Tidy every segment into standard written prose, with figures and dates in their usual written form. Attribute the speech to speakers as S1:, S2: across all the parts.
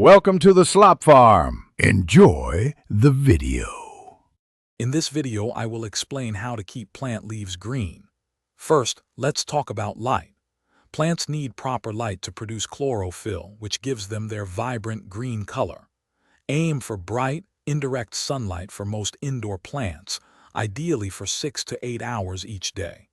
S1: Welcome to the Slop Farm. Enjoy the video.
S2: In this video, I will explain how to keep plant leaves green. First, let's talk about light. Plants need proper light to produce chlorophyll, which gives them their vibrant green color. Aim for bright, indirect sunlight for most indoor plants, ideally for 6 to 8 hours each day.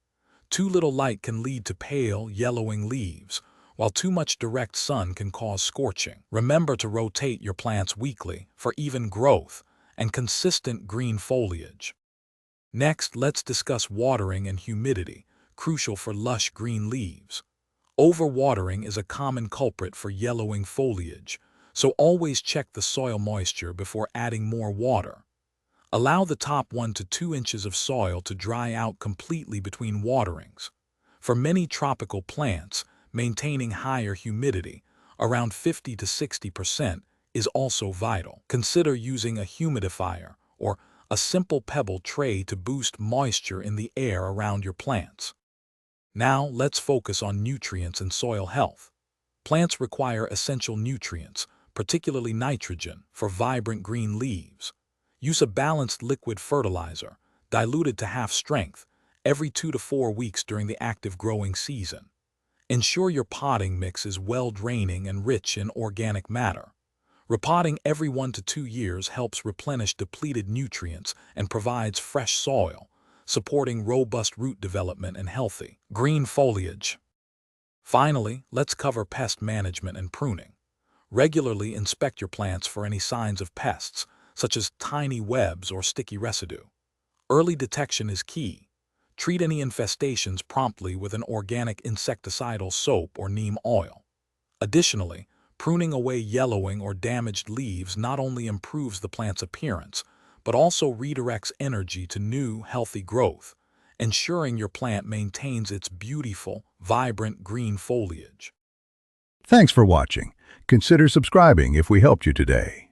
S2: Too little light can lead to pale, yellowing leaves, while too much direct sun can cause scorching. Remember to rotate your plants weekly for even growth and consistent green foliage. Next, let's discuss watering and humidity, crucial for lush green leaves. Overwatering is a common culprit for yellowing foliage, so always check the soil moisture before adding more water. Allow the top 1 to 2 inches of soil to dry out completely between waterings. For many tropical plants, maintaining higher humidity, around 50 to 60%, is also vital. Consider using a humidifier or a simple pebble tray to boost moisture in the air around your plants. Now, let's focus on nutrients and soil health. Plants require essential nutrients, particularly nitrogen, for vibrant green leaves. Use a balanced liquid fertilizer, diluted to half strength, every 2 to 4 weeks during the active growing season. Ensure your potting mix is well-draining and rich in organic matter. Repotting every 1 to 2 years helps replenish depleted nutrients and provides fresh soil, supporting robust root development and healthy, green foliage. Finally, let's cover pest management and pruning. Regularly inspect your plants for any signs of pests, such as tiny webs or sticky residue. Early detection is key. Treat any infestations promptly with an organic insecticidal soap or neem oil. Additionally, pruning away yellowing or damaged leaves not only improves the plant's appearance, but also redirects energy to new, healthy growth, ensuring your plant maintains its beautiful, vibrant green foliage.
S1: Thanks for watching. Consider subscribing if we helped you today.